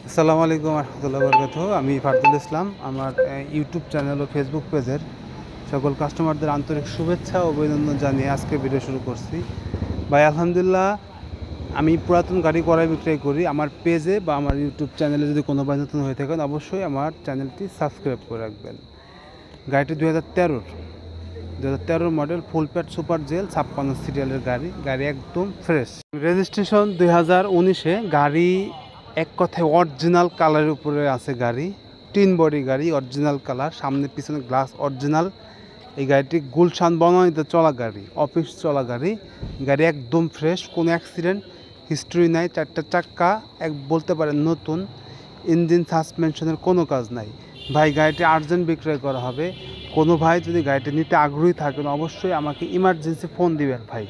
আসসালামু আলাইকুম রহমতুল্লাহ বরকাত। আমি ফারদুল ইসলাম। আমার ইউটিউব চ্যানেল ও ফেসবুক পেজের সকল কাস্টমারদের আন্তরিক শুভেচ্ছা ও অভিনন্দন জানিয়ে আজকে ভিডিও শুরু করছি। ভাই আলহামদুলিল্লাহ, আমি পুরাতন গাড়ি ক্রয় বিক্রয় করি। আমার পেজে বা আমার ইউটিউব চ্যানেলে যদি কোনো ভাই নতুন হয়ে থাকেন অবশ্যই আমার চ্যানেলটি সাবস্ক্রাইব করে রাখবেন। গাড়িটি 2013 মডেল ফুল প্যাড সুপার জেল 56 সিরিয়ালের গাড়ি একদম ফ্রেশ। রেজিস্ট্রেশন 2019-এ। গাড়ি এক কথায় অরিজিনাল কালারের উপরে আছে। গাড়ি টিন বডি গাড়ি, অরিজিনাল কালার, সামনে পিছনে গ্লাস অরিজিনাল। এই গাড়িটি গুলশান বনানীতে চলা গাড়ি, অফিস চলা গাড়ি। গাড়ি একদম ফ্রেশ, কোনো অ্যাক্সিডেন্ট হিস্ট্রি নাই। চারটা চাক্কা বলতে পারেন নতুন। ইঞ্জিন সাসপেনশনের কোনো কাজ নাই। ভাই গাড়িটি আর্জেন্ট বিক্রয় করা হবে। কোনো ভাই যদি গাড়িটি নিতে আগ্রহী থাকেন অবশ্যই আমাকে ইমার্জেন্সি ফোন দিবেন ভাই।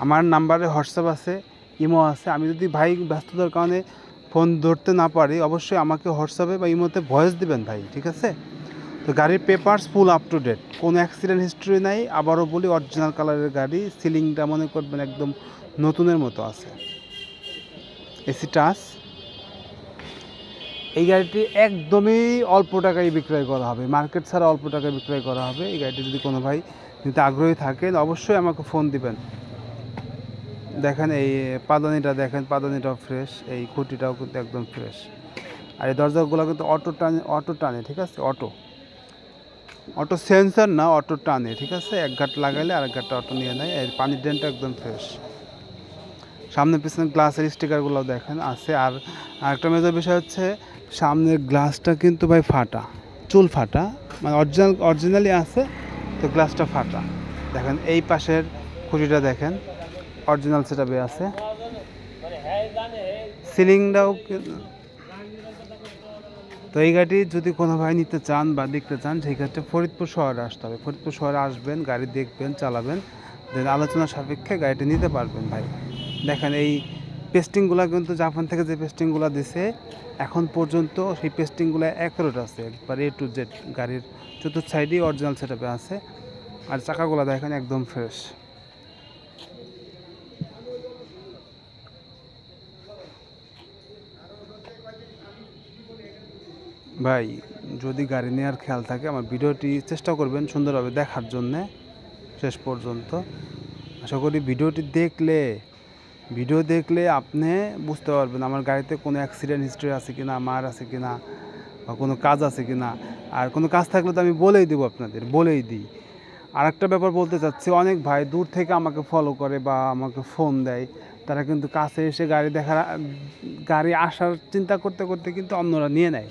আমার নাম্বারে হোয়াটসঅ্যাপ আছে, ইমো আছে। আমি যদি ভাই ব্যস্ততার কারণে ফোন ধরতে না পারি অবশ্যই আমাকে হোয়াটসঅ্যাপে বা ইমোতে ভয়েস দিবেন ভাই, ঠিক আছে? তো গাড়ির papers full up to date, কোনো অ্যাক্সিডেন্ট হিস্ট্রি নাই। আবারও বলি অরিজিনাল কালারের গাড়ি। সিলিংটা মনে করবেন একদম নতুনের মতো আছে। AC touch. এই গাড়িটি একদমই অল্প টাকায় বিক্রয় করা হবে, মার্কেট ছাড়া অল্প টাকায় বিক্রয় করা হবে। এই গাড়িটি যদি কোনো ভাই নিতে আগ্রহী থাকেন অবশ্যই আমাকে ফোন দিবেন। দেখেন এই পাদানিটা, দেখেন পাদানিটাও ফ্রেশ, এই খুঁটিটাও কিন্তু একদম ফ্রেশ। আর এই দরজাগুলো কিন্তু অটো টানে, ঠিক আছে? অটো সেন্সার না, অটো টানে, ঠিক আছে? এক ঘাট লাগাইলে আরেক ঘাটটা অটো নিয়ে নেয়। এই পানির ড্রেনটা একদম ফ্রেশ। সামনে পিছনে গ্লাসের স্টিকারগুলো দেখেন আছে। আর আরেকটা মেজর বিষয় হচ্ছে সামনের গ্লাসটা কিন্তু ভাই ফাটা, চুল ফাটা, মানে অরিজিনালি আছে তো গ্লাসটা ফাটা। দেখেন এই পাশের খুঁটিটা দেখেন অরিজিনাল সেটআপে আছে। সিলিংটাও তো এই গাড়ি যদি কোনো ভাই নিতে চান বা দেখতে চান সেই ক্ষেত্রে ফরিদপুর শহরে আসতে হবে। ফরিদপুর শহরে আসবেন, গাড়ি দেখবেন, চালাবেন, দেন আলোচনা সাপেক্ষে গাড়িটি নিতে পারবেন ভাই। দেখেন এই পেস্টিংগুলো কিন্তু জাপান থেকে যে পেস্টিংগুলো দিছে এখন পর্যন্ত সেই পেস্টিংগুলো অ্যাকুরেট আছে, একবার A to Z। গাড়ির চতুর্থ সাইডেই অরিজিনাল সেটআপে আছে। আর চাকাগুলো দেখেন একদম ফ্রেশ। ভাই যদি গাড়ি নেওয়ার খেয়াল থাকে আমার ভিডিওটি চেষ্টা করবেন সুন্দরভাবে দেখার জন্যে শেষ পর্যন্ত। আশা করি ভিডিও দেখলে আপনি বুঝতে পারবেন আমার গাড়িতে কোনো অ্যাক্সিডেন্ট হিস্ট্রি আছে কিনা, মার আছে কিনা, বা কোনো কাজ আছে কিনা। আর কোনো কাজ থাকলে তো আমি বলেই দেবো, আপনাদের বলেই দিই। আর একটা ব্যাপার বলতে চাচ্ছি, অনেক ভাই দূর থেকে আমাকে ফলো করে বা আমাকে ফোন দেয়, তারা কিন্তু কাছে এসে গাড়ি আসার চিন্তা করতে করতে কিন্তু অন্যরা নিয়ে নেয়।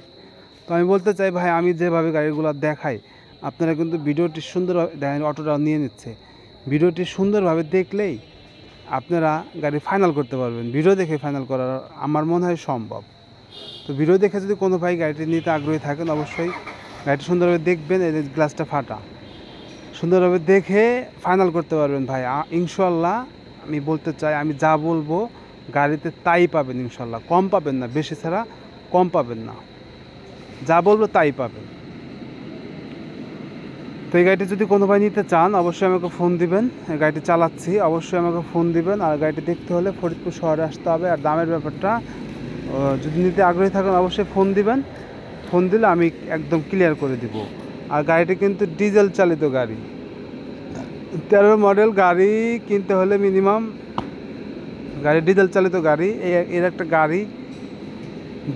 তো আমি বলতে চাই ভাই, আমি যেভাবে গাড়িগুলো দেখাই আপনারা কিন্তু ভিডিওটি সুন্দরভাবে দেখেন। অটোটা নিয়ে নিচ্ছে, ভিডিওটি সুন্দরভাবে দেখলেই আপনারা গাড়ি ফাইনাল করতে পারবেন। ভিডিও দেখে ফাইনাল করা আমার মনে হয় সম্ভব। তো ভিডিও দেখে যদি কোনো ভাই গাড়িটি নিতে আগ্রহী থাকেন অবশ্যই গাড়িটি সুন্দরভাবে দেখবেন। এই গ্লাসটা ফাটা, সুন্দরভাবে দেখে ফাইনাল করতে পারবেন ভাই ইনশাল্লাহ। আমি বলতে চাই, আমি যা বলবো গাড়িতে তাই পাবেন ইনশাল্লাহ। কম পাবেন না, বেশি ছাড়া কম পাবেন না, যা বলবো তাই পাবেন। তো এই গাড়িটি যদি কোনো ভাই নিতে চান অবশ্যই আমাকে ফোন দিবেন। গাড়িটি চালাচ্ছি, অবশ্যই আমাকে ফোন দিবেন। আর গাড়িটি দেখতে হলে ফরিদপুর শহরে আসতে হবে। আর দামের ব্যাপারটা যদি নিতে আগ্রহী থাকেন অবশ্যই ফোন দিবেন। ফোন দিলে আমি একদম ক্লিয়ার করে দিব। আর গাড়িটি কিন্তু ডিজেল চালিত গাড়ি, 13 মডেল গাড়ি কিনতে হলে মিনিমাম গাড়ি ডিজেল চালিত গাড়ি। এর একটা গাড়ি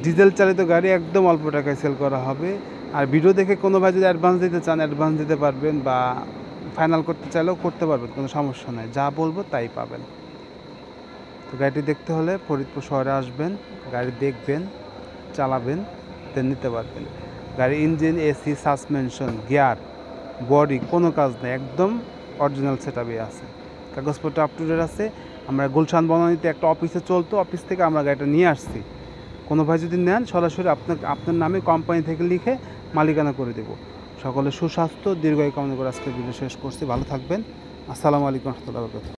ডিজেল চালিত গাড়ি একদম অল্প টাকায় সেল করা হবে। আর ভিডিও দেখে কোনো ভাই যদি অ্যাডভান্স দিতে চান অ্যাডভান্স দিতে পারবেন, বা ফাইনাল করতে চাইলেও করতে পারবেন, কোনো সমস্যা নাই। যা বলবো তাই পাবেন। তো গাড়িটি দেখতে হলে ফরিদপুর শহরে আসবেন, গাড়ি দেখবেন, চালাবেন, দেন নিতে পারবেন। গাড়ির engine, AC, suspension, gear, body কোনো কাজ নেই, একদম অরিজিনাল সেটআপে আছে। কাগজপত্র আপ টু ডেট আছে। আমরা গুলশান বনানীতে একটা অফিসে চলতো, অফিস থেকে আমরা গাড়িটা নিয়ে আসছি। কোনো ভাই যদি নেন সরাসরি আপনার নামে কোম্পানি থেকে লিখে মালিকানা করে দেব। সকলে সুস্বাস্থ্য দীর্ঘায়ু কামনা করে আজকে ভিডিও শেষ করছি। ভালো থাকবেন। আসসালামু আলাইকুম রহমতুল্লাহ।